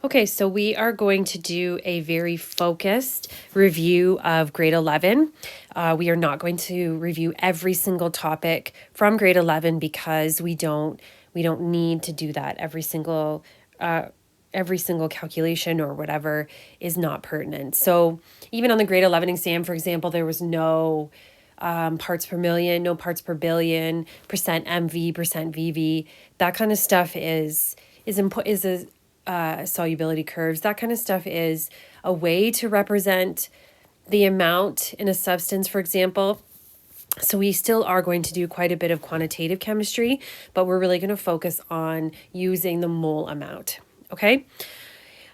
Okay, so we are going to do a very focused review of grade 11. We are not going to review every single topic from grade 11 because we don't need to do that. Every single calculation or whatever is not pertinent. So even on the grade 11 exam, for example, there was no parts per million, no parts per billion, percent MV, percent VV. That kind of stuff is a solubility curves. That kind of stuff is a way to represent the amount in a substance, for example. So we still are going to do quite a bit of quantitative chemistry, but we're really going to focus on using the mole amount. Okay.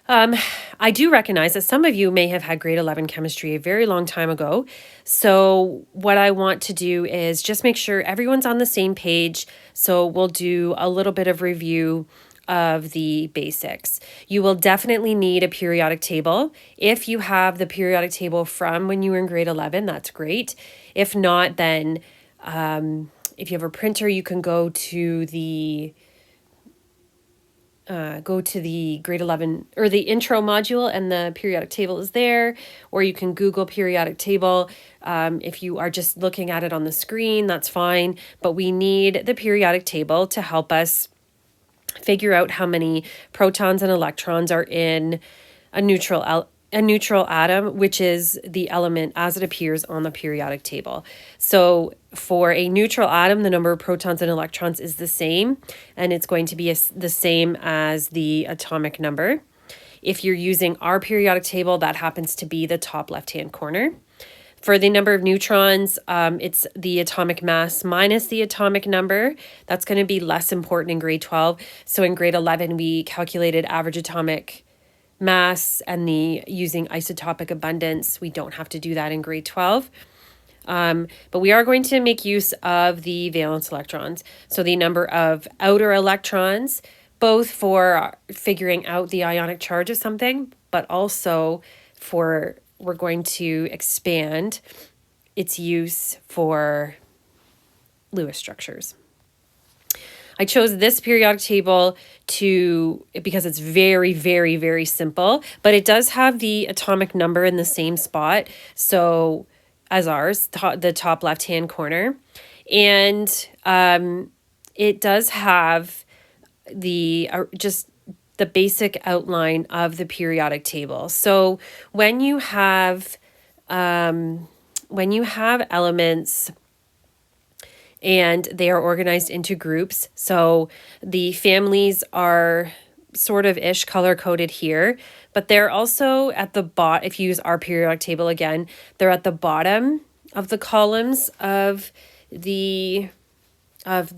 I do recognize that some of you may have had grade 11 chemistry a very long time ago. So what I want to do is just make sure everyone's on the same page. So we'll do a little bit of review of the basics. You will definitely need a periodic table. If you have the periodic table from when you were in grade 11, that's great. If not, then if you have a printer, you can go to the grade 11 or the intro module and the periodic table is there, or you can Google periodic table. If you are just looking at it on the screen, that's fine, but we need the periodic table to help us figure out how many protons and electrons are in a neutral atom, which is the element as it appears on the periodic table. So for a neutral atom, the number of protons and electrons is the same, and it's going to be the same as the atomic number. If you're using our periodic table, that happens to be the top left-hand corner. For the number of neutrons, it's the atomic mass minus the atomic number. That's going to be less important in grade 12. So in grade 11, we calculated average atomic mass and using isotopic abundance. We don't have to do that in grade 12. But we are going to make use of the valence electrons. So the number of outer electrons, both for figuring out the ionic charge of something, but also we're going to expand its use for Lewis structures. I chose this periodic table because it's very, very, very simple, but it does have the atomic number in the same spot. So as ours, the top left-hand corner. And it does have just the basic outline of the periodic table. So when you have elements and they are organized into groups, so the families are sort of ish color coded here, but they're also at the bottom. If you use our periodic table again, they're at the bottom of the columns of the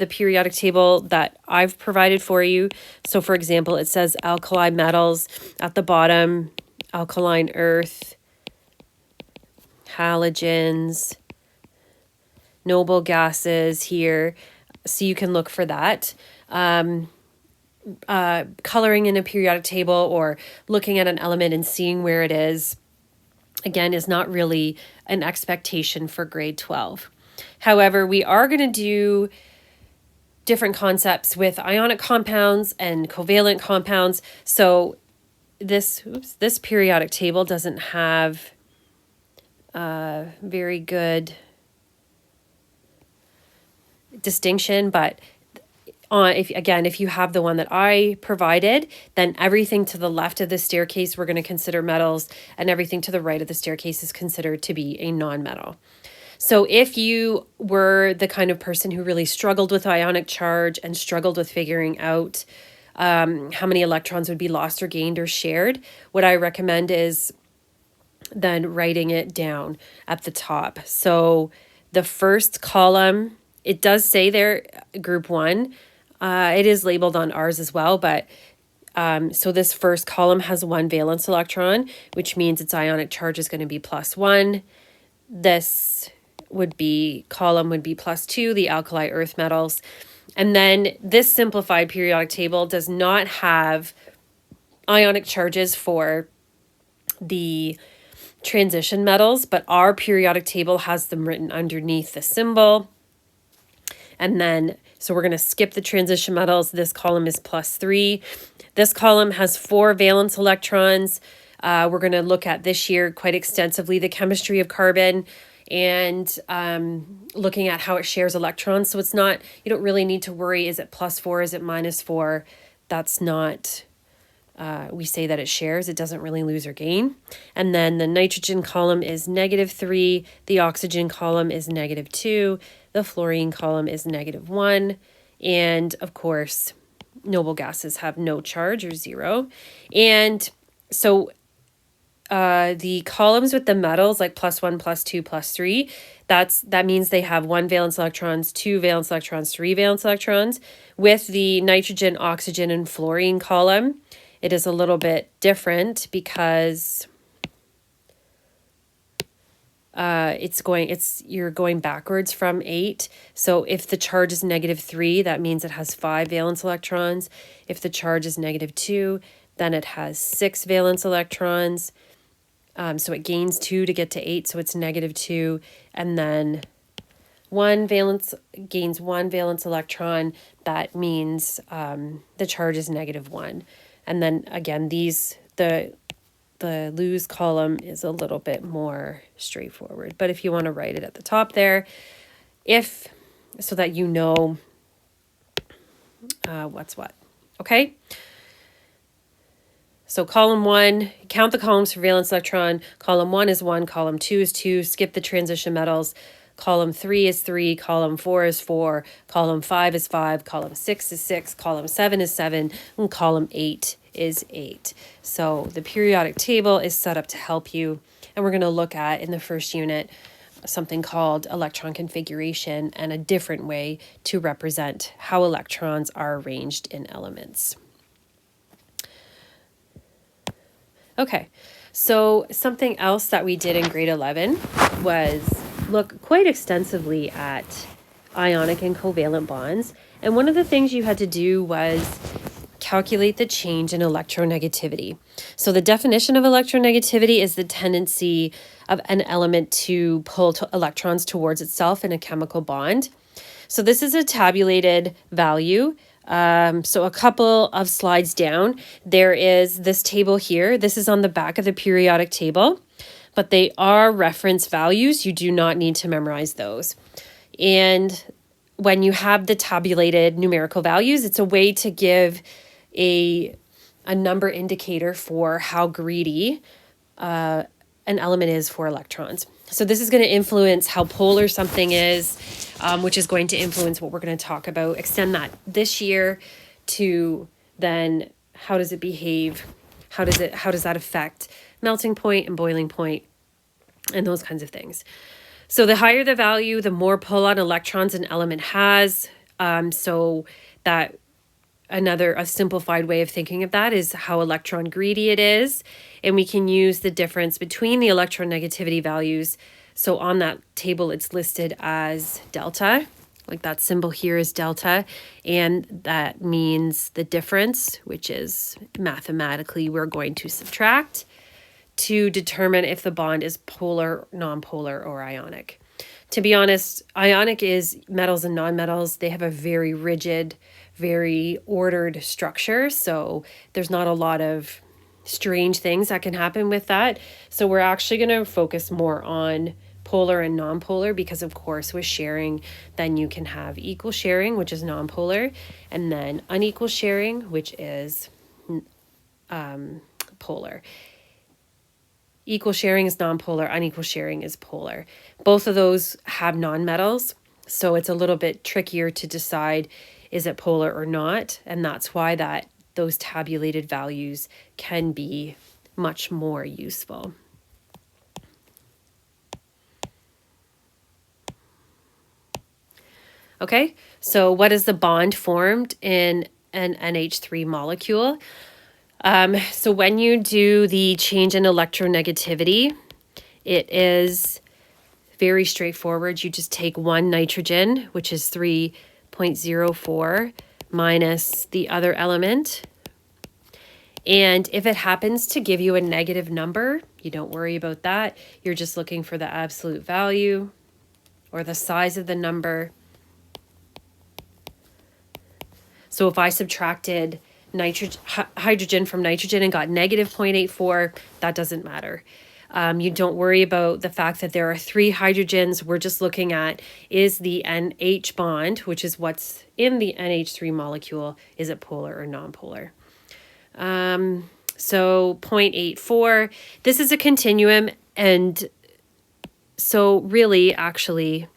periodic table that I've provided for you. So for example, it says alkali metals at the bottom, alkaline earth, halogens, noble gases here. So you can look for that. Coloring in a periodic table or looking at an element and seeing where it is, again, is not really an expectation for grade 12. However, we are going to do different concepts with ionic compounds and covalent compounds. So this periodic table doesn't have very good distinction, but if you have the one that I provided, then everything to the left of the staircase we're going to consider metals, and everything to the right of the staircase is considered to be a non-metal. So if you were the kind of person who really struggled with ionic charge and struggled with figuring out how many electrons would be lost or gained or shared, what I recommend is then writing it down at the top. So the first column, it does say there, group 1. It is labeled on ours as well, but so this first column has 1 valence electron, which means its ionic charge is going to be +1. This column would be +2, the alkali earth metals. And then this simplified periodic table does not have ionic charges for the transition metals, but our periodic table has them written underneath the symbol. And then So we're going to skip the transition metals. This column is +3. This column has 4 valence electrons. We're going to look at this year quite extensively the chemistry of carbon and looking at how it shares electrons. So it's not, you don't really need to worry, is it +4, is it -4? That's not, we say that it shares, it doesn't really lose or gain. And then the nitrogen column is -3, the oxygen column is -2, the fluorine column is -1, and of course, noble gases have no charge or 0. And so the columns with the metals like +1, +2, +3, that means they have 1 valence electrons, 2 valence electrons, 3 valence electrons. With the nitrogen, oxygen, and fluorine column, it is a little bit different because you're going backwards from 8. So if the charge is -3, that means it has 5 valence electrons. If the charge is -2, then it has 6 valence electrons. So it gains 2 to get to 8, so it's -2, and then gains 1 valence electron. That means the charge is -1. And then again, the lose column is a little bit more straightforward. But if you want to write it at the top there, so that you know what's what. Okay? So column 1, count the columns for valence electron. Column 1 is 1, column 2 is 2, skip the transition metals. Column 3 is 3, column 4 is 4, column 5 is 5, column 6 is 6, column 7 is 7, and column 8 is 8. So the periodic table is set up to help you. And we're going to look at, in the first unit, something called electron configuration and a different way to represent how electrons are arranged in elements. Okay, so something else that we did in grade 11 was look quite extensively at ionic and covalent bonds. And one of the things you had to do was calculate the change in electronegativity. So the definition of electronegativity is the tendency of an element to pull electrons towards itself in a chemical bond. So this is a tabulated value. So a couple of slides down, there is this table here. This is on the back of the periodic table, but they are reference values. You do not need to memorize those. And when you have the tabulated numerical values, it's a way to give a number indicator for how greedy an element is for electrons. So this is going to influence how polar something is, which is going to influence what we're going to talk about. Extend that this year to then how does it behave? How does that affect melting point and boiling point and those kinds of things. So the higher the value, the more pull on electrons an element has. So that a simplified way of thinking of that is how electron greedy it is. And we can use the difference between the electronegativity values. So on that table, it's listed as delta, like that symbol here is delta. And that means the difference, which is mathematically we're going to subtract to determine if the bond is polar, nonpolar, or ionic. To be honest, ionic is metals and nonmetals. They have a very rigid, very ordered structure. So there's not a lot of strange things that can happen with that. So we're actually going to focus more on polar and nonpolar because, of course, with sharing, then you can have equal sharing, which is nonpolar, and then unequal sharing, which is polar. Equal sharing is nonpolar, unequal sharing is polar. Both of those have nonmetals, so it's a little bit trickier to decide is it polar or not, and that's why those tabulated values can be much more useful. Okay, so what is the bond formed in an NH3 molecule? So when you do the change in electronegativity, it is very straightforward. You just take one nitrogen, which is 3.04, minus the other element. And if it happens to give you a negative number, you don't worry about that. You're just looking for the absolute value or the size of the number. So if I subtracted hydrogen from nitrogen and got negative 0.84, that doesn't matter. You don't worry about the fact that there are 3 hydrogens. We're just looking at, is the NH bond, which is what's in the NH3 molecule, is it polar or non-polar? So 0.84, this is a continuum. And so really, actually,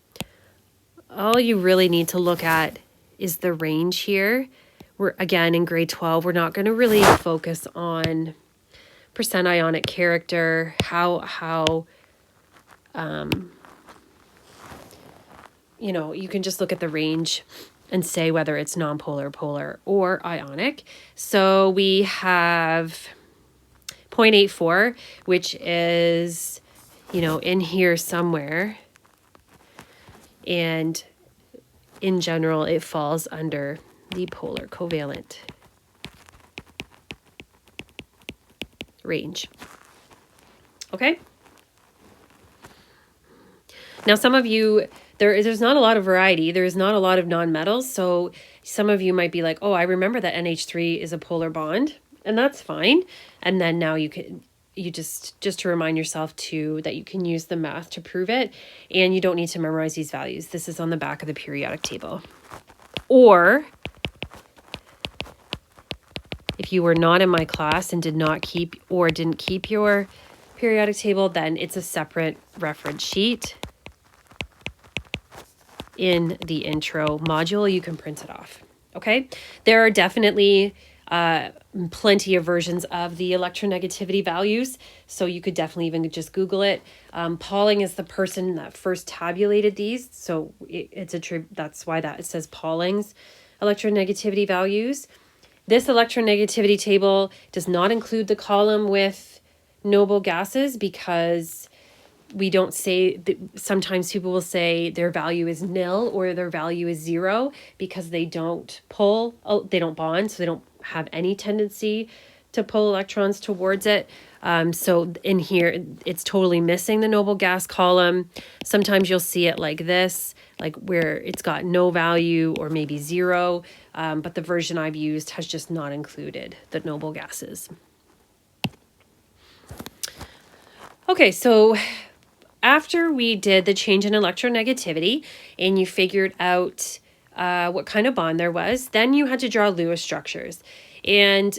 all you really need to look at is the range here. We're, again, in grade 12, we're not going to really focus on percent ionic character, you know, you can just look at the range and say whether it's nonpolar, polar, or ionic. So we have 0.84, which is, you know, in here somewhere. And in general, it falls under the polar covalent range. Okay. Now, some of you, there's not a lot of variety. There's not a lot of nonmetals. So some of you might be like, oh, I remember that NH3 is a polar bond, and that's fine. And then now you just to remind yourself too that you can use the math to prove it, and you don't need to memorize these values. This is on the back of the periodic table. Or if you were not in my class and didn't keep your periodic table, then it's a separate reference sheet in the intro module. You can print it off. Okay. There are definitely plenty of versions of the electronegativity values. So you could definitely even just Google it. Pauling is the person that first tabulated these. So that's why it says Pauling's electronegativity values. This electronegativity table does not include the column with noble gases because we don't say that. Sometimes people will say their value is nil or their value is 0 because they don't bond, so they don't have any tendency to pull electrons towards it. So in here, it's totally missing the noble gas column. Sometimes you'll see it like this, like where it's got no value or maybe 0. But the version I've used has just not included the noble gases. Okay, so after we did the change in electronegativity and you figured out what kind of bond there was, then you had to draw Lewis structures. And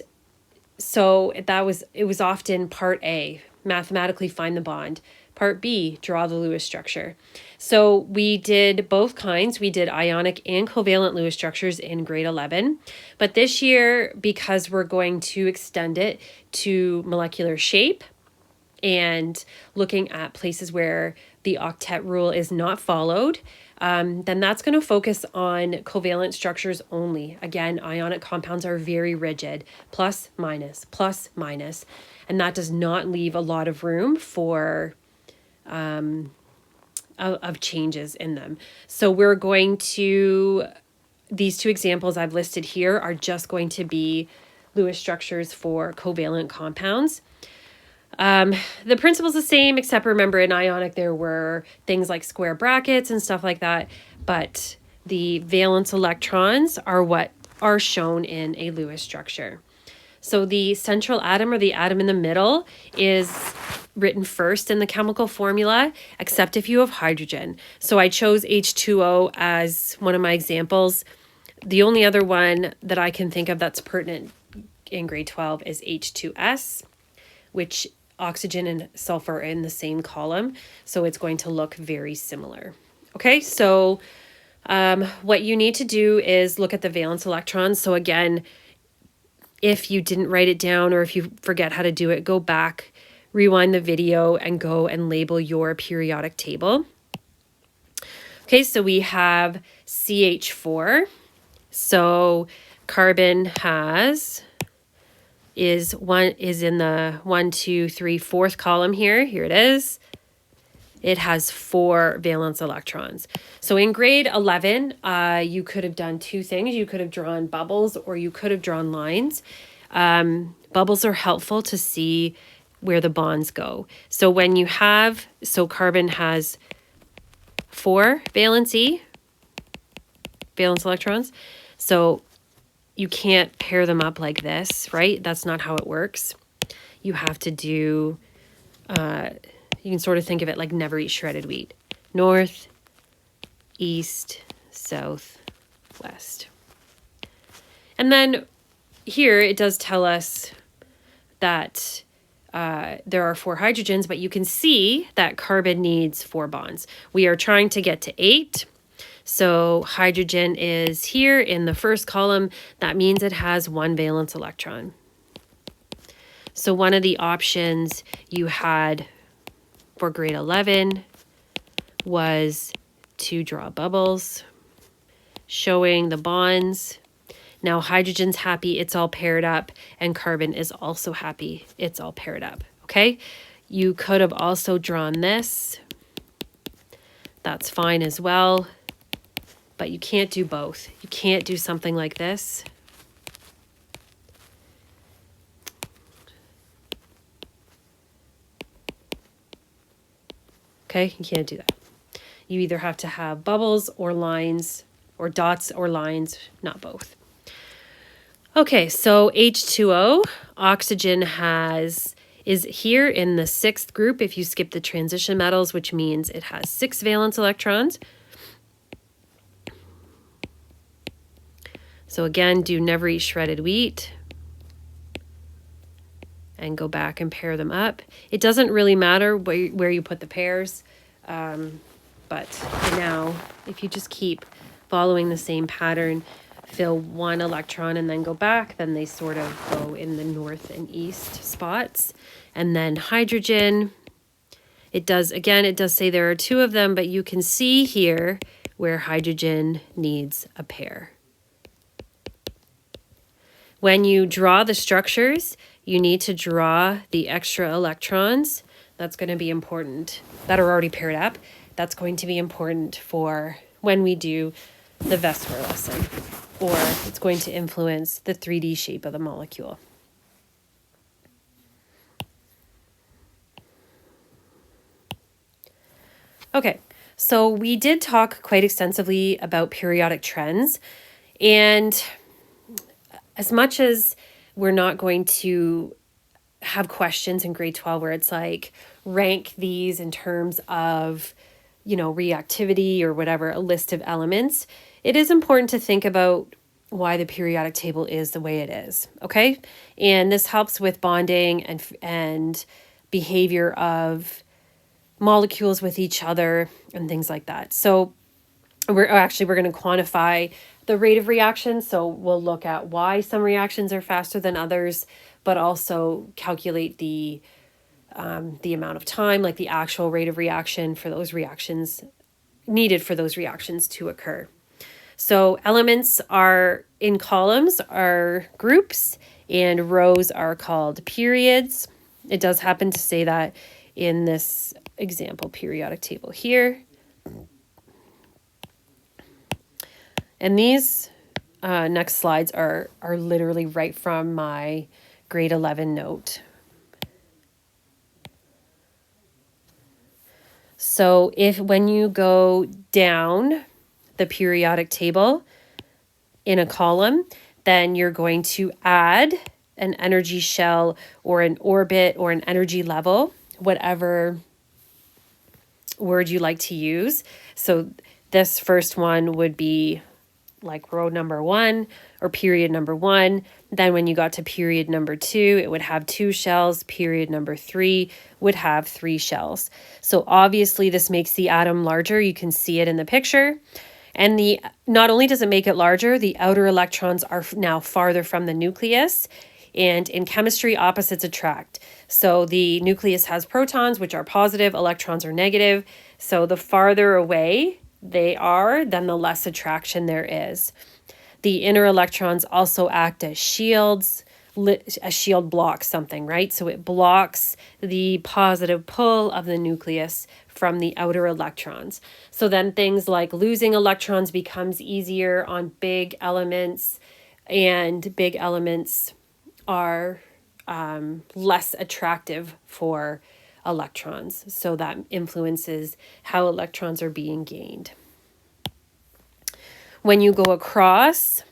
so it was often part A, mathematically find the bond. Part B, draw the Lewis structure. So we did both kinds. We did ionic and covalent Lewis structures in grade 11. But this year, because we're going to extend it to molecular shape and looking at places where the octet rule is not followed, then that's going to focus on covalent structures only. Again, ionic compounds are very rigid, plus, minus, and that does not leave a lot of room for of changes in them. So we're going to, these 2 examples I've listed here are just going to be Lewis structures for covalent compounds. The principle's the same, except remember in ionic there were things like square brackets and stuff like that, but the valence electrons are what are shown in a Lewis structure. So the central atom, or the atom in the middle, is written first in the chemical formula, except if you have hydrogen. So I chose H2O as one of my examples. The only other one that I can think of that's pertinent in grade 12 is H2S, which oxygen and sulfur are in the same column. So it's going to look very similar. Okay, so what you need to do is look at the valence electrons. So again, if you didn't write it down or if you forget how to do it, go back, rewind the video, and go and label your periodic table. Okay, so we have CH4. So carbon is in the 1, 2, 3, 4th column here. Here it is. It has 4 valence electrons. So in grade 11, you could have done 2 things. You could have drawn bubbles or you could have drawn lines. Bubbles are helpful to see where the bonds go. So carbon has 4 valence electrons. So you can't pair them up like this, right? That's not how it works. You have to do, you can sort of think of it like never eat shredded wheat. North, east, south, west. And then here it does tell us that there are 4 hydrogens, but you can see that carbon needs 4 bonds. We are trying to get to 8. So hydrogen is here in the first column. That means it has 1 valence electron. So one of the options you had for grade 11 was to draw bubbles showing the bonds. Now hydrogen's happy, it's all paired up, and carbon is also happy, it's all paired up, okay? You could have also drawn this. That's fine as well, but you can't do both. You can't do something like this. Okay, you can't do that. You either have to have bubbles or lines, or dots or lines, not both. Okay, so H2O, oxygen is here in the 6th group if you skip the transition metals, which means it has 6 valence electrons. So again, do never eat shredded wheat. And go back and pair them up. It doesn't really matter where you put the pairs, but for now, if you just keep following the same pattern, fill 1 electron and then go back, then they sort of go in the north and east spots. And then hydrogen, it does say there are 2 of them, but you can see here where hydrogen needs a pair. When you draw the structures, you need to draw the extra electrons. That's going to be important, that are already paired up. That's going to be important for when we do the VSEPR lesson, or it's going to influence the 3D shape of the molecule. Okay, so we did talk quite extensively about periodic trends, and as much as we're not going to have questions in grade 12 where it's like rank these in terms of, reactivity or whatever, a list of elements, it is important to think about why the periodic table is the way it is, okay? And this helps with bonding and behavior of molecules with each other and things like that. So we're going to quantify the rate of reaction. So we'll look at why some reactions are faster than others, but also calculate the amount of time, like the actual rate of reaction for those reactions needed for those reactions to occur. So elements are in columns are groups and rows are called periods. It does happen to say that in this example periodic table here. And these next slides are literally right from my grade 11 note. So when you go down the periodic table in a column, then you're going to add an energy shell or an orbit or an energy level, whatever word you like to use. So this first one would be like row number 1 or period number 1. Then when you got to period number 2, it would have 2 shells. Period number 3 would have 3 shells. So obviously this makes the atom larger. You can see it in the picture. And not only does it make it larger, the outer electrons are now farther from the nucleus. And in chemistry, opposites attract. So the nucleus has protons, which are positive, electrons are negative. So the farther away they are, then the less attraction there is. The inner electrons also act as shields. A shield blocks something, right? So it blocks the positive pull of the nucleus from the outer electrons. So then things like losing electrons becomes easier on big elements, and big elements are less attractive for electrons. So that influences how electrons are being gained. When you go across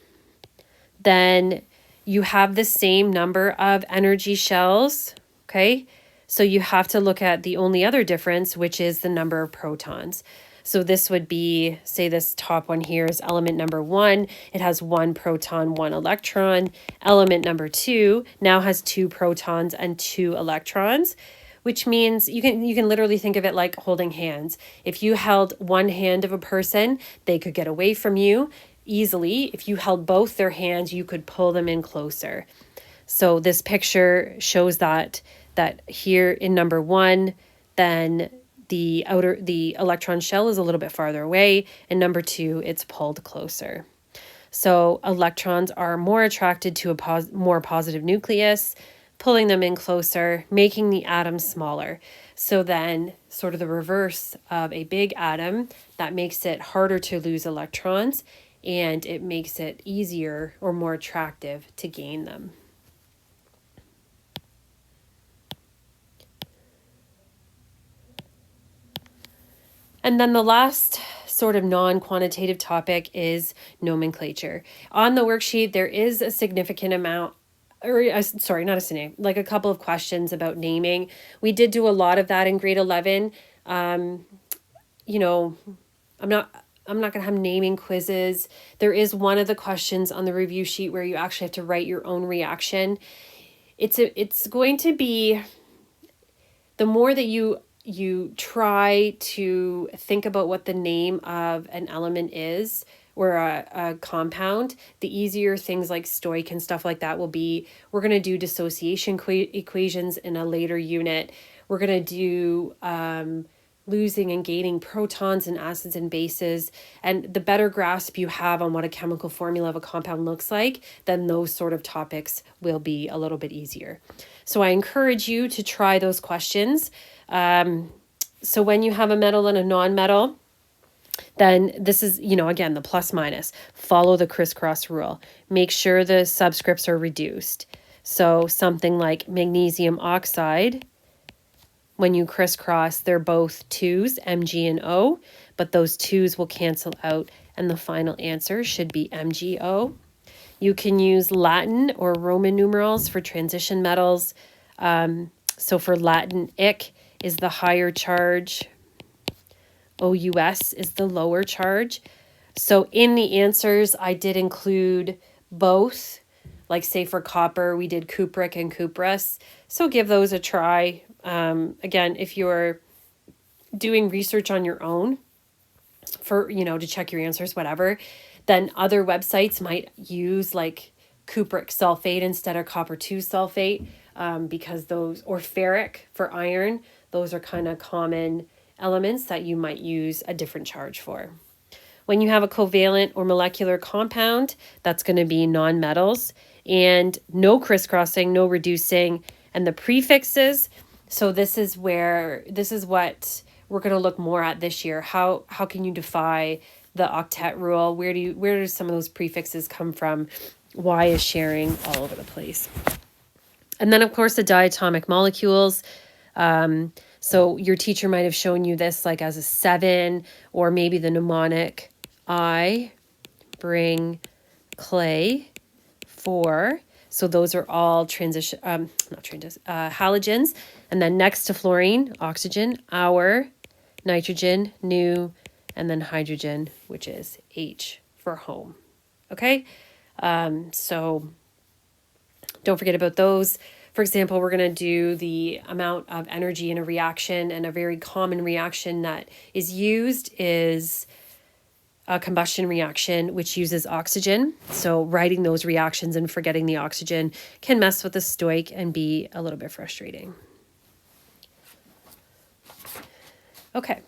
then you have the same number of energy shells, okay? So you have to look at the only other difference, which is the number of protons. So this would be, say this top one here is element number 1. It has 1 proton, 1 electron. Element number 2 now has 2 protons and 2 electrons, which means you can literally think of it like holding hands. If you held one hand of a person, they could get away from you easily. If you held both their hands, you could pull them in closer. So this picture shows that here in number 1, then the electron shell is a little bit farther away, and number 2, it's pulled closer. So electrons are more attracted to a more positive nucleus, pulling them in closer, making the atom smaller. So then sort of the reverse of a big atom, that makes it harder to lose electrons, and it makes it easier or more attractive to gain them. And then the last sort of non-quantitative topic is nomenclature. On the worksheet, there is a significant amount, sorry, not a significant, like a couple of questions about naming. We did do a lot of that in grade 11. You know, I'm not going to have naming quizzes. There is one of the questions on the review sheet where you actually have to write your own reaction. It's going to be, the more that you try to think about what the name of an element is or a compound, the easier things like stoic and stuff like that will be. We're going to do dissociation equations in a later unit. We're going to do losing and gaining protons and acids and bases. And the better grasp you have on what a chemical formula of a compound looks like, then those sort of topics will be a little bit easier. So I encourage you to try those questions. So when you have a metal and a non-metal, then this is, again, the plus minus. Follow the crisscross rule. Make sure the subscripts are reduced. So something like magnesium oxide, when you crisscross, they're both 2's, Mg and O, but those 2's will cancel out, and the final answer should be MgO. You can use Latin or Roman numerals for transition metals. So for Latin, ic is the higher charge, OUS is the lower charge. So in the answers, I did include both. Like say for copper, we did cupric and cuprous. So give those a try. Again, if you're doing research on your own for, to check your answers, whatever, then other websites might use like cupric sulfate instead of copper 2 sulfate, because those, or ferric for iron, those are kind of common elements that you might use a different charge for. When you have a covalent or molecular compound, that's going to be non-metals, and no crisscrossing, no reducing, and the prefixes. So this is what we're going to look more at this year. How can you defy the octet rule? Where do some of those prefixes come from? Why is sharing all over the place? And then of course the diatomic molecules. So your teacher might have shown you this like as a 7, or maybe the mnemonic I bring clay 4. So those are all halogens. And then next to fluorine, oxygen, our, nitrogen, new, and then hydrogen, which is H for home. Okay. So don't forget about those. For example, we're going to do the amount of energy in a reaction, and a very common reaction that is used is a combustion reaction, which uses oxygen. So writing those reactions and forgetting the oxygen can mess with the stoic and be a little bit frustrating. Okay,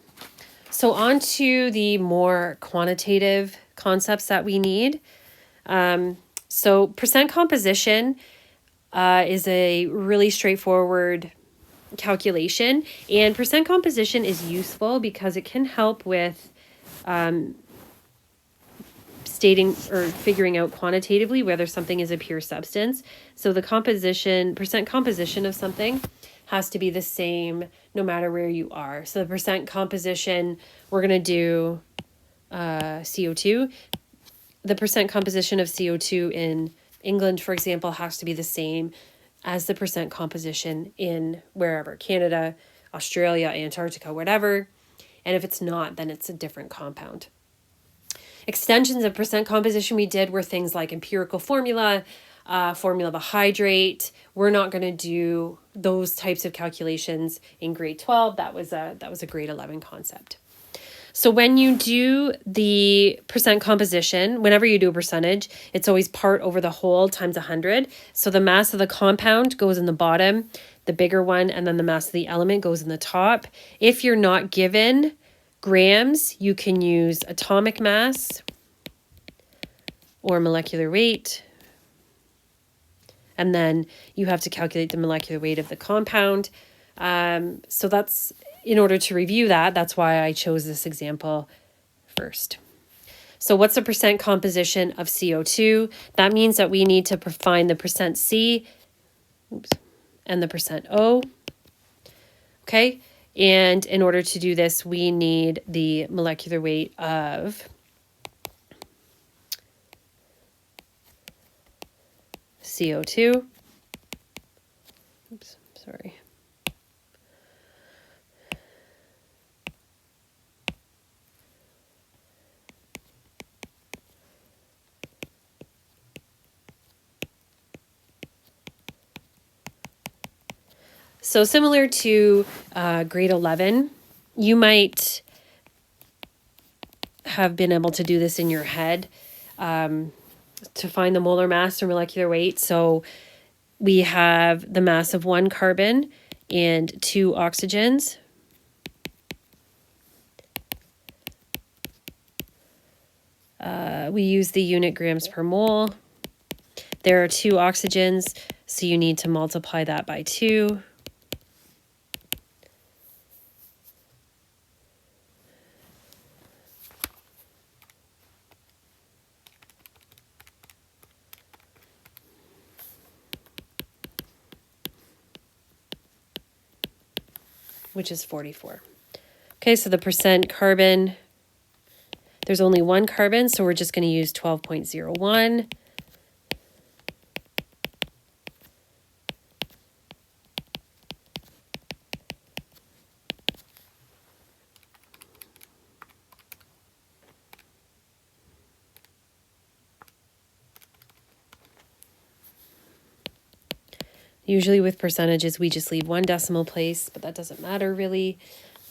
so on to the more quantitative concepts that we need. So percent composition is a really straightforward calculation, and percent composition is useful because it can help with stating or figuring out quantitatively whether something is a pure substance. So the percent composition of something has to be the same no matter where you are. So the percent composition, we're going to do CO2. The percent composition of CO2 in England, for example, has to be the same as the percent composition in wherever, Canada, Australia, Antarctica, whatever. And if it's not, then it's a different compound. Extensions of percent composition we did were things like empirical formula, formula of a hydrate. We're not going to do those types of calculations in grade 12. That was a grade 11 concept. So when you do the percent composition, whenever you do a percentage, it's always part over the whole times 100. So the mass of the compound goes in the bottom, the bigger one, and then the mass of the element goes in the top. If you're not given grams, you can use atomic mass or molecular weight. And then you have to calculate the molecular weight of the compound. So that's, in order to review that, that's why I chose this example first. So what's the percent composition of CO2? That means that we need to find the percent C, and the percent O. Okay, and in order to do this, we need the molecular weight of CO2. Oops, sorry. So similar to grade 11, you might have been able to do this in your head to find the molar mass or molecular weight. So we have the mass of 1 carbon and 2 oxygens. We use the unit grams per mole. There are 2 oxygens, so you need to multiply that by 2. Which is 44. Okay, so the percent carbon, there's only 1 carbon, so we're just going to use 12.01. Usually with percentages, we just leave 1 decimal place, but that doesn't matter really.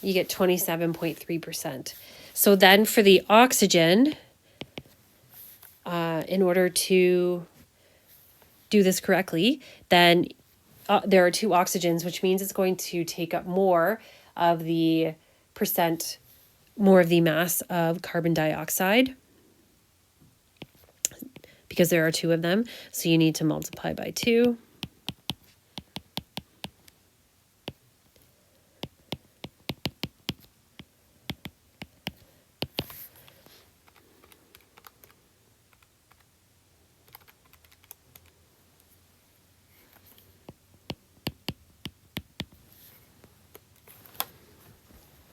You get 27.3%. So then for the oxygen, in order to do this correctly, then there are 2 oxygens, which means it's going to take up more of the mass of carbon dioxide, because there are 2 of them. So you need to multiply by 2.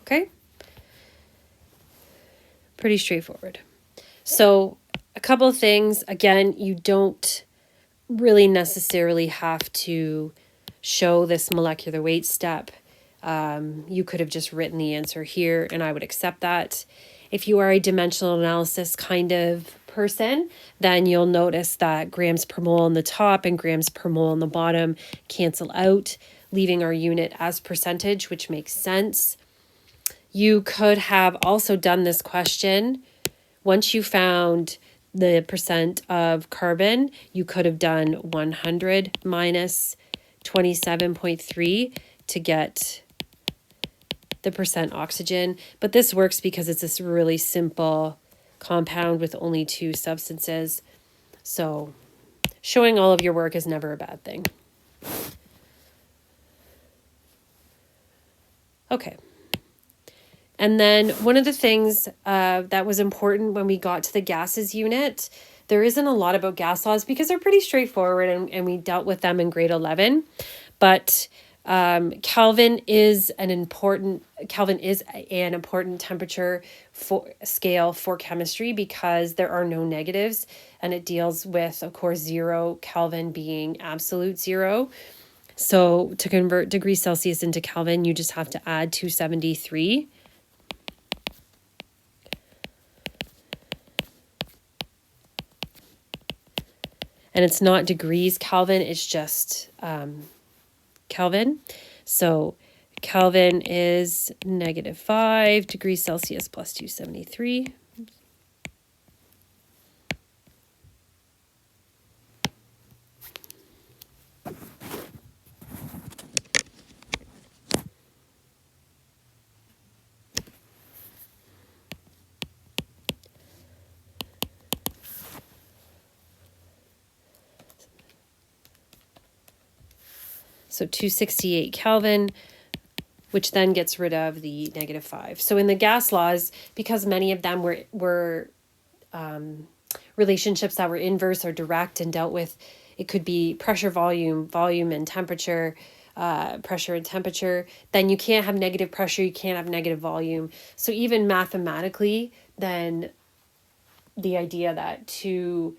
Okay, pretty straightforward. So a couple of things. Again, you don't really necessarily have to show this molecular weight step. You could have just written the answer here, and I would accept that. If you are a dimensional analysis kind of person, then you'll notice that grams per mole on the top and grams per mole on the bottom cancel out, leaving our unit as percentage, which makes sense. You could have also done this question. Once you found the percent of carbon, you could have done 100 minus 27.3 to get the percent oxygen. But this works because it's this really simple compound with only 2 substances. So showing all of your work is never a bad thing. Okay. And then one of the things that was important when we got to the gases unit, there isn't a lot about gas laws because they're pretty straightforward, and we dealt with them in grade 11. But Kelvin is an important temperature scale for chemistry because there are no negatives and it deals with, of course, 0 Kelvin being absolute 0. So to convert degrees Celsius into Kelvin, you just have to add 273. And it's not degrees Kelvin, it's just Kelvin. So Kelvin is -5 degrees Celsius plus 273. So 268 Kelvin, which then gets rid of the -5. So in the gas laws, because many of them were relationships that were inverse or direct and dealt with, it could be pressure, volume, volume and temperature, pressure and temperature, then you can't have negative pressure, you can't have negative volume. So even mathematically, then the idea that two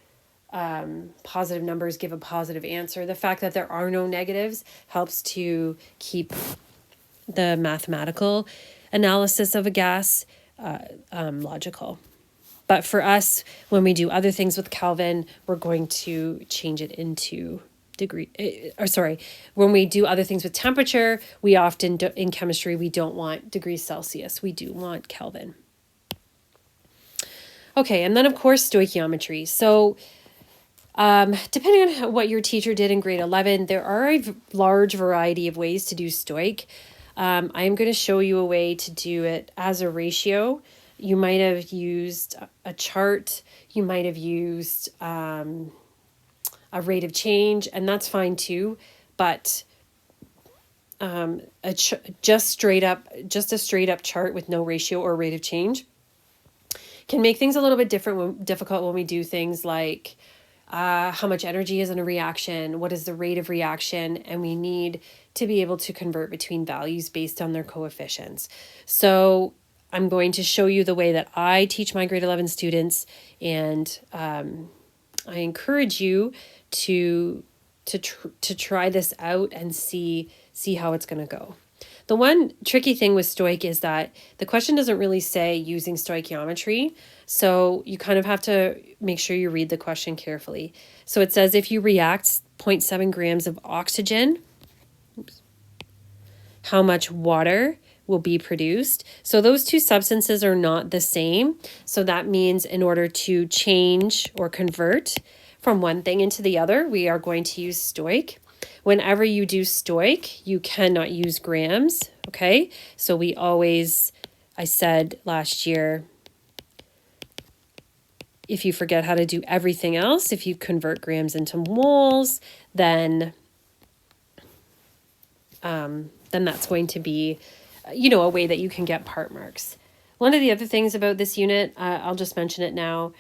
positive numbers give a positive answer, the fact that there are no negatives helps to keep the mathematical analysis of a gas logical. But for us, when we do other things with Kelvin, we're going to change it into degree, when we do other things with temperature, we often do, in chemistry, we don't want degrees Celsius, we do want Kelvin. Okay, and then of course, stoichiometry. So depending on what your teacher did in grade 11, there are a large variety of ways to do stoich. I am going to show you a way to do it as a ratio. You might have used a chart, you might have used a rate of change, and that's fine too, but just a straight up chart with no ratio or rate of change can make things a little bit difficult when we do things like how much energy is in a reaction, what is the rate of reaction, and we need to be able to convert between values based on their coefficients. So I'm going to show you the way that I teach my grade 11 students, and I encourage you to try this out and see how it's going to go. The one tricky thing with stoich is that the question doesn't really say using stoichiometry, so you kind of have to make sure you read the question carefully. So it says if you react 0.7 grams of oxygen, how much water will be produced? So those two substances are not the same. So that means in order to change or convert from one thing into the other, we are going to use stoich. Whenever you do stoich, you cannot use grams, okay? So we always, I said last year, if you forget how to do everything else, if you convert grams into moles, then that's going to be, a way that you can get part marks. One of the other things about this unit, I'll just mention it now,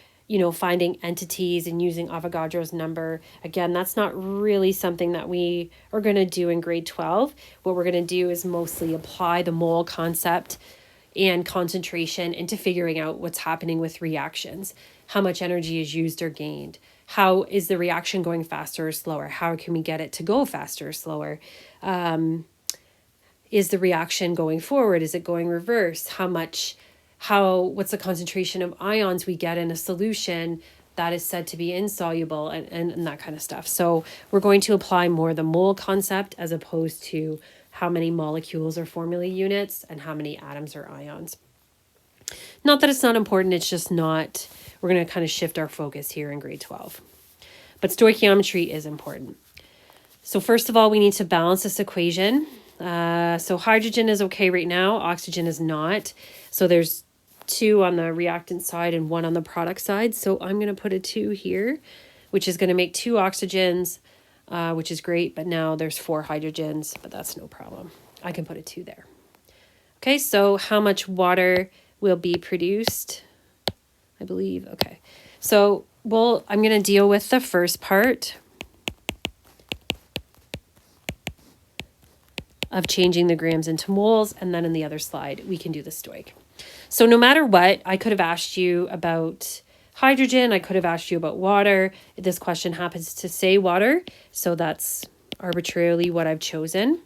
finding entities and using Avogadro's number. Again, that's not really something that we are going to do in grade 12. What we're going to do is mostly apply the mole concept and concentration into figuring out what's happening with reactions. How much energy is used or gained? How is the reaction going faster or slower? How can we get it to go faster or slower? Is the reaction going forward? Is it going reverse? What's the concentration of ions we get in a solution that is said to be insoluble and that kind of stuff. So we're going to apply more the mole concept as opposed to how many molecules or formula units and how many atoms or ions. Not that it's not important, it's just not, we're going to kind of shift our focus here in grade 12. But stoichiometry is important. So first of all, we need to balance this equation. So hydrogen is okay right now, oxygen is not. So there's 2 on the reactant side and 1 on the product side. So I'm going to put a 2 here, which is going to make 2 oxygens, which is great. But now there's 4 hydrogens, but that's no problem. I can put a 2 there. Okay, so how much water will be produced? I believe, okay. So I'm going to deal with the first part of changing the grams into moles, and then in the other slide, we can do the stoich. So no matter what, I could have asked you about hydrogen. I could have asked you about water. This question happens to say water, so that's arbitrarily what I've chosen.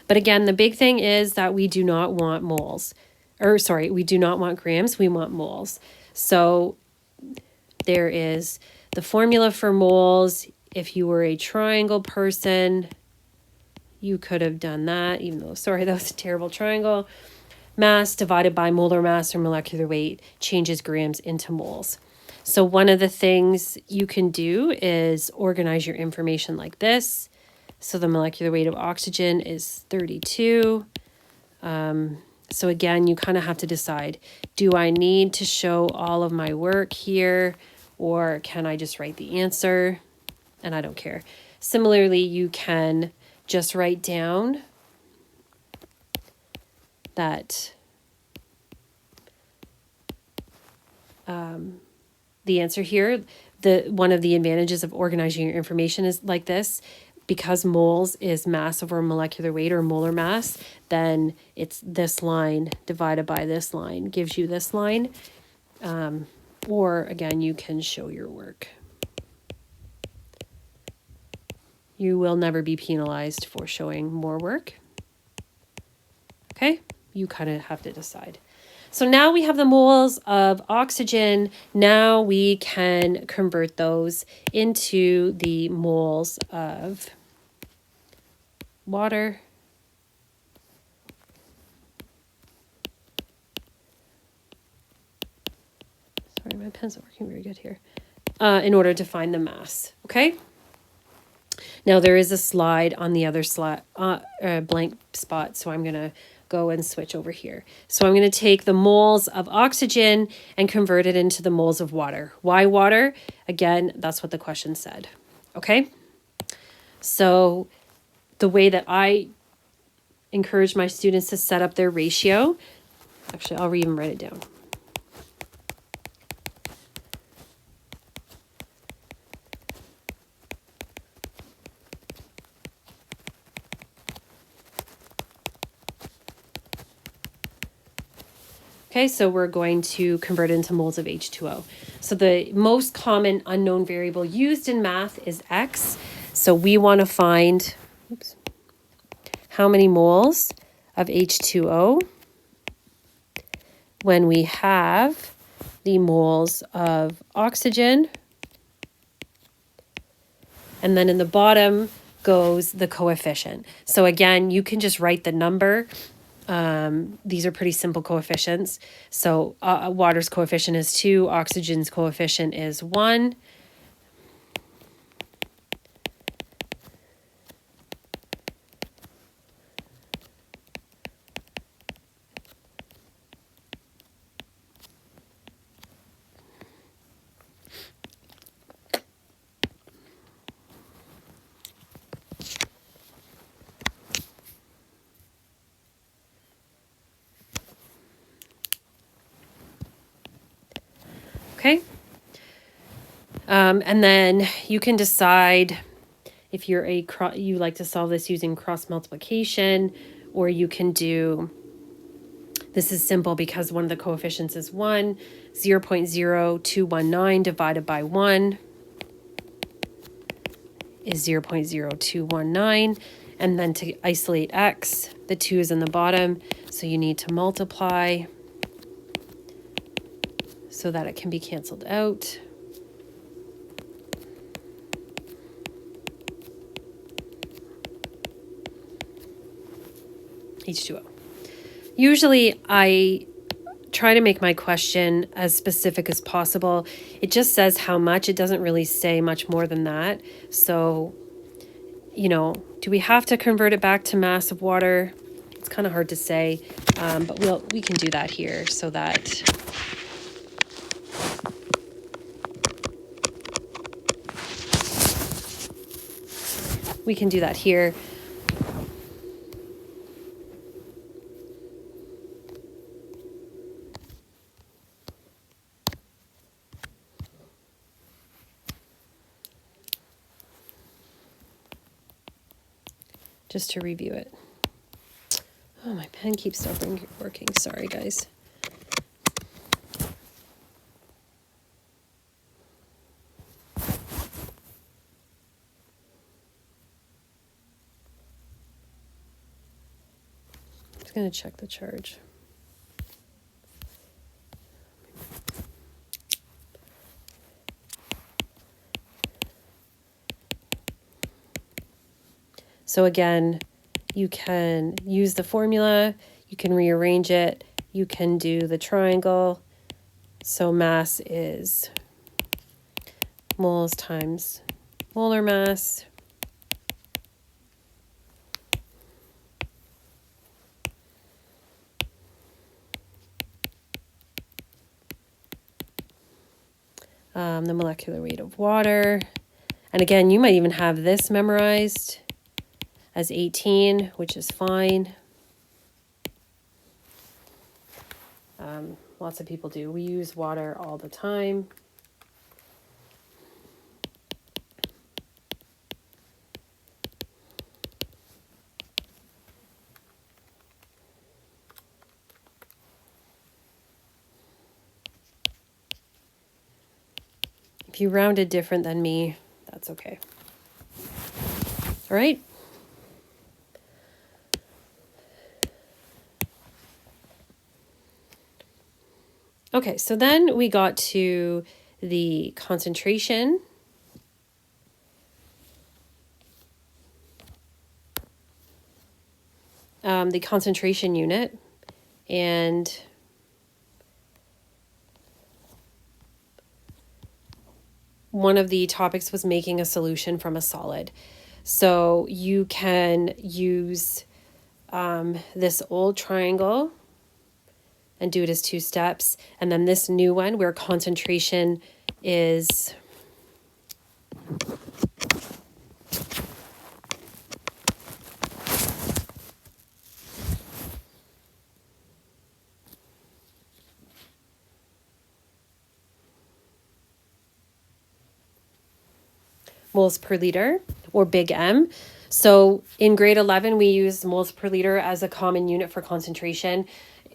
But again, the big thing is that we do not want moles. Or sorry, we do not want grams, we want moles. So there is the formula for moles. If you were a triangle person, you could have done that, even though, sorry, that was a terrible triangle. Mass divided by molar mass or molecular weight changes grams into moles. So one of the things you can do is organize your information like this. So the molecular weight of oxygen is 32. So again, you kind of have to decide, do I need to show all of my work here, or can I just write the answer? And I don't care. Similarly, you can just write down that the answer here, one of the advantages of organizing your information is like this. Because moles is mass over molecular weight or molar mass, then it's this line divided by this line gives you this line. Or again, you can show your work. You will never be penalized for showing more work. Okay, you kind of have to decide. So now we have the moles of oxygen. Now we can convert those into the moles of water. Sorry, my pen's not working very good here. In order to find the mass, okay? Now there is a slide on the other slide, blank spot, so I'm going to go and switch over here. So I'm going to take the moles of oxygen and convert it into the moles of water. Why water? Again, that's what the question said. Okay? So the way that I encourage my students to set up their ratio, actually, I'll even write it down. Okay, so we're going to convert it into moles of H2O. So the most common unknown variable used in math is X. So we want to find how many moles of H2O when we have the moles of oxygen. And then in the bottom goes the coefficient. So again, you can just write the number. These are pretty simple coefficients. So water's coefficient is 2, oxygen's coefficient is 1. Okay. And then you can decide if you're you like to solve this using cross multiplication, or you can do, this is simple because one of the coefficients is 1, 0.0219 divided by 1 is 0.0219. And then to isolate X, the 2 is in the bottom, so you need to multiply so that it can be canceled out. H2O. Usually I try to make my question as specific as possible. It just says how much. It doesn't really say much more than that. So, you know, do we have to convert it back to mass of water? It's kind of hard to say, but we can do that here so that we can do that here. Just to review it. Oh, my pen keeps stopping working. Sorry, guys. just going to check the charge. So again, you can use the formula, you can rearrange it, you can do the triangle. So mass is moles times molar mass. The molecular weight of water. And again, you might even have this memorized as 18, which is fine. Lots of people do. We use water all the time. If you rounded different than me, that's okay. All right. Okay, so then we got to the concentration. The concentration unit. And one of the topics was making a solution from a solid. So you can use this old triangle and do it as 2 steps. And then this new one where concentration is moles per liter, or big M. So in grade 11, we use moles per liter as a common unit for concentration.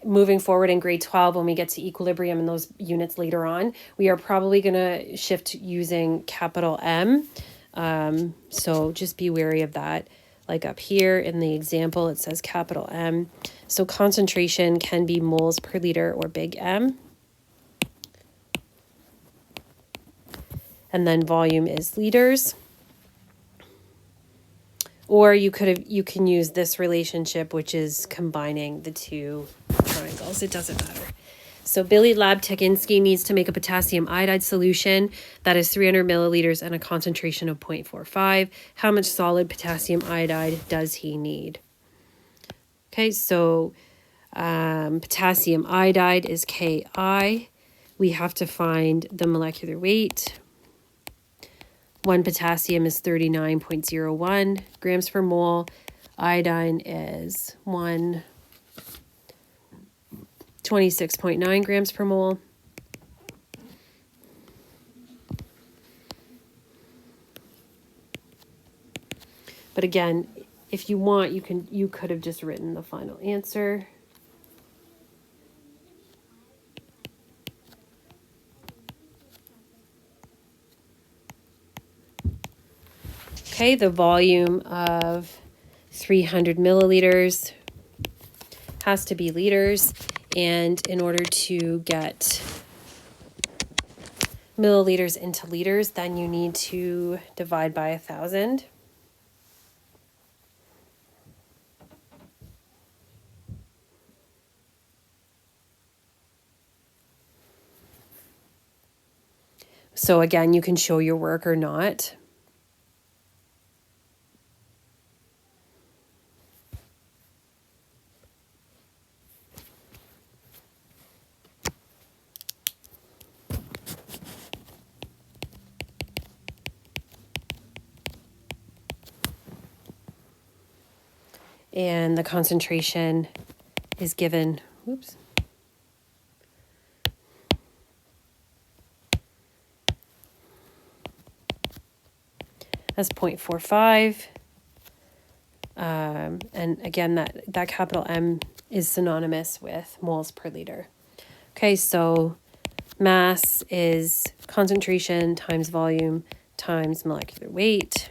Moving forward in grade 12, when we get to equilibrium and those units later on, we are probably going to shift using capital M. So just be wary of that. Like up here in the example, it says capital M. So concentration can be moles per liter or big M. And then volume is liters. Or you can use this relationship, which is combining the 2 triangles. It doesn't matter. So Billy Labtekinski needs to make a potassium iodide solution that is 300 milliliters and a concentration of 0.45. How much solid potassium iodide does he need? Okay, so potassium iodide is Ki. We have to find the molecular weight. 1 potassium is 39.01 grams per mole. Iodine is 26.9 grams per mole. But again, if you want, you could have just written the final answer. Okay, the volume of 300 milliliters has to be liters. And in order to get milliliters into liters, then you need to divide by 1,000. So again, you can show your work or not. And the concentration is given, oops. As 0.45. And again, that capital M is synonymous with moles per liter. Okay, so mass is concentration times volume times molecular weight.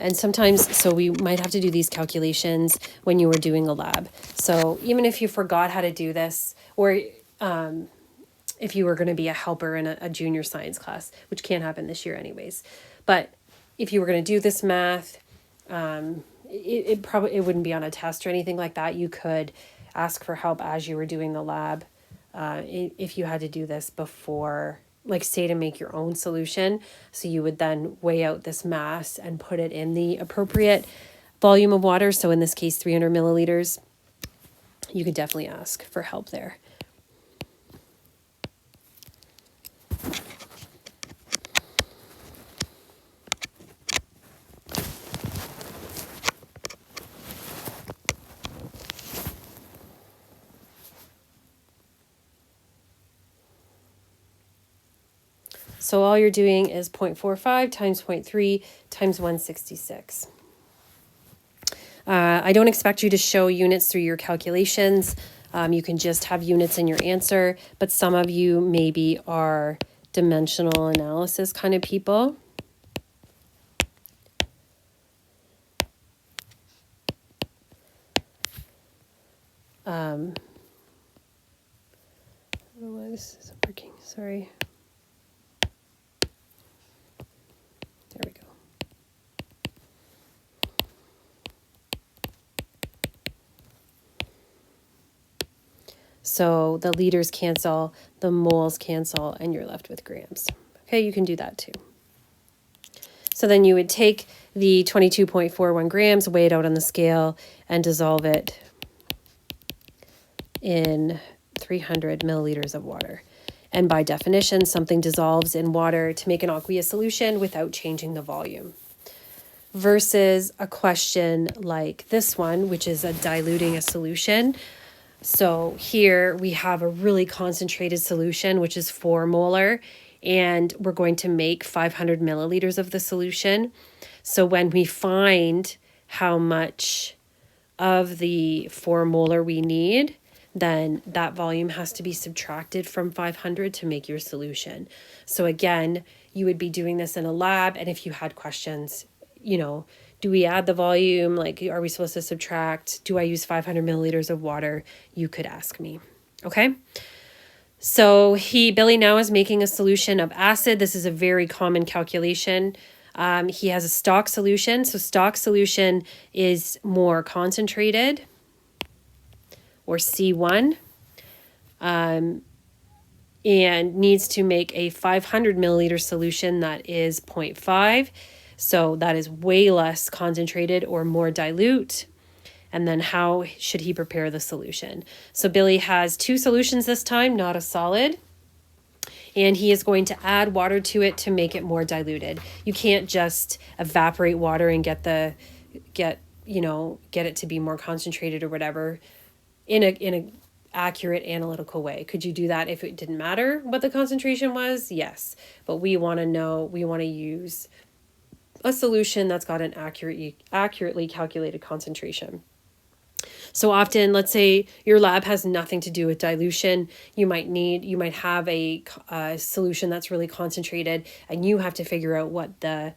And sometimes, so we might have to do these calculations when you were doing a lab. So even if you forgot how to do this, or if you were going to be a helper in a junior science class, which can't happen this year anyways. But if you were going to do this math, it wouldn't be on a test or anything like that. You could ask for help as you were doing the lab. If you had to do this before, like say to make your own solution. So you would then weigh out this mass and put it in the appropriate volume of water. So in this case, 300 milliliters. You could definitely ask for help there. So all you're doing is 0.45 times 0.3 times 166. I don't expect you to show units through your calculations. You can just have units in your answer, but some of you maybe are dimensional analysis kind of people. I don't know why this isn't working, sorry. There we go. So the liters cancel, the moles cancel, and you're left with grams. Okay, you can do that too. So then you would take the 22.41 grams, weigh it out on the scale, and dissolve it in 300 milliliters of water. And by definition, something dissolves in water to make an aqueous solution without changing the volume. Versus a question like this one, which is diluting a solution. So here we have a really concentrated solution, which is 4 molar, and we're going to make 500 milliliters of the solution. So when we find how much of the 4 molar we need, then that volume has to be subtracted from 500 to make your solution. So again, you would be doing this in a lab, and if you had questions, you know, do we add the volume? Like, are we supposed to subtract? Do I use 500 milliliters of water? You could ask me, okay? So Billy now is making a solution of acid. This is a very common calculation. He has a stock solution. So stock solution is more concentrated, or C1, and needs to make a 500 milliliter solution that is 0.5. So that is way less concentrated or more dilute. And then how should he prepare the solution? So Billy has 2 solutions this time, not a solid. And he is going to add water to it to make it more diluted. You can't just evaporate water and get it to be more concentrated or whatever in a accurate analytical way. Could you do that if it didn't matter what the concentration was? Yes. But we want to use a solution that's got an accurately calculated concentration. So often, let's say your lab has nothing to do with dilution. You might have a solution that's really concentrated, and you have to figure out what the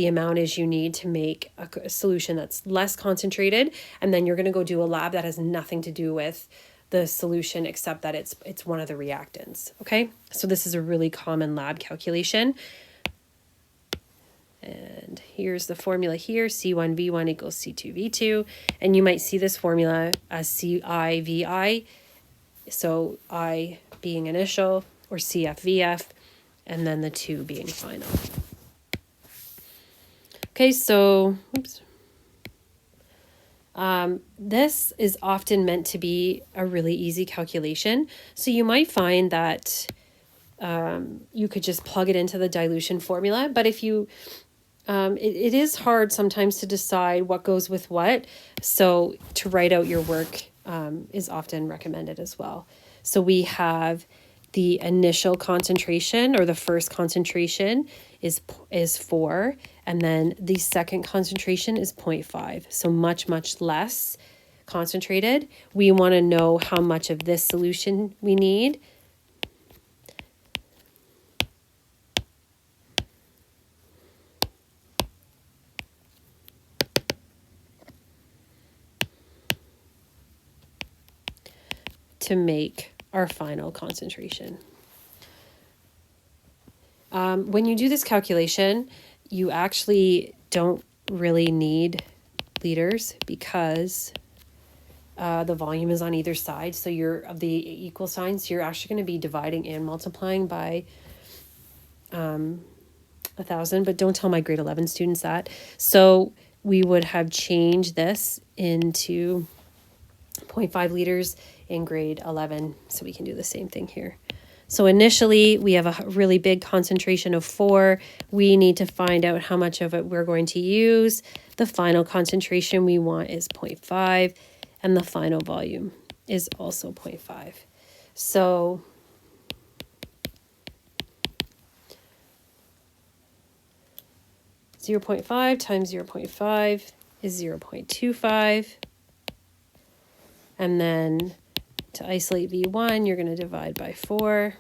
amount is you need to make a solution that's less concentrated. And then you're going to go do a lab that has nothing to do with the solution except that it's one of the reactants. Okay, so this is a really common lab calculation. And here's the formula here, C1V1 equals C2V2. And you might see this formula as CIVI, so I being initial, or CFVF, and then the 2 being final. Okay, so, oops. This is often meant to be a really easy calculation. So you might find that you could just plug it into the dilution formula, but if you it is hard sometimes to decide what goes with what. So to write out your work is often recommended as well. So we have the initial concentration, or the first concentration is 4, and then the second concentration is 0.5. So much, much less concentrated. We want to know how much of this solution we need. to make our final concentration. When you do this calculation, you actually don't really need liters because the volume is on either side. So you're of the equal signs, you're actually going to be dividing and multiplying by 1,000, but don't tell my grade 11 students that. So we would have changed this into 0.5 liters in grade 11. So we can do the same thing here. So initially we have a really big concentration of 4. We need to find out how much of it we're going to use. The final concentration we want is 0.5 and the final volume is also 0.5. So zero 0.5 times 0.5 is 0.25. And then to isolate V1, you're going to divide by 4.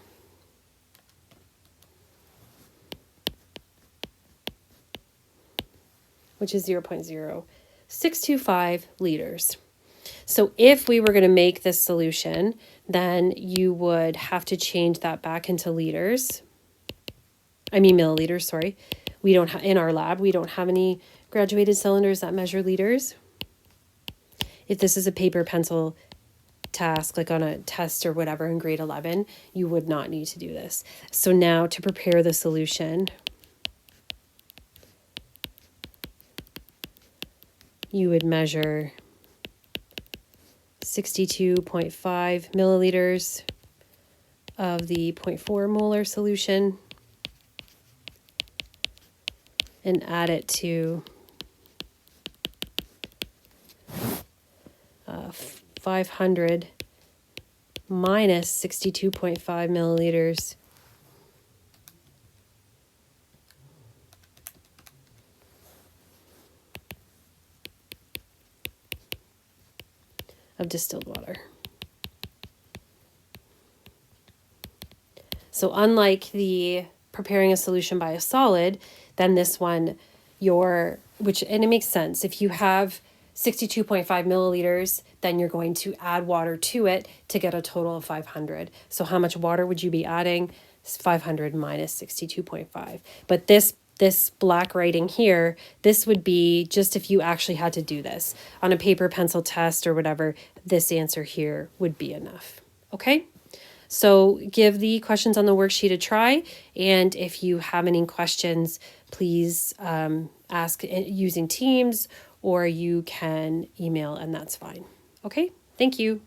Which is 0.0625 liters. So if we were going to make this solution, then you would have to change that back into liters. I mean milliliters, sorry. We don't have, in our lab, we don't have any graduated cylinders that measure liters. If this is a paper pencil task, like on a test or whatever in grade 11, you would not need to do this. So now to prepare the solution, you would measure 62.5 milliliters of the 0.4 molar solution and add it to 500 minus 62.5 milliliters of distilled water. So unlike the preparing a solution by a solid, then this one, and it makes sense. If you have 62.5 milliliters, then you're going to add water to it to get a total of 500. So how much water would you be adding? 500 minus 62.5. But this black writing here, this would be just if you actually had to do this. On a paper pencil test or whatever, this answer here would be enough. Okay? So give the questions on the worksheet a try. And if you have any questions, please ask using Teams, or you can email, and that's fine. Okay? Thank you.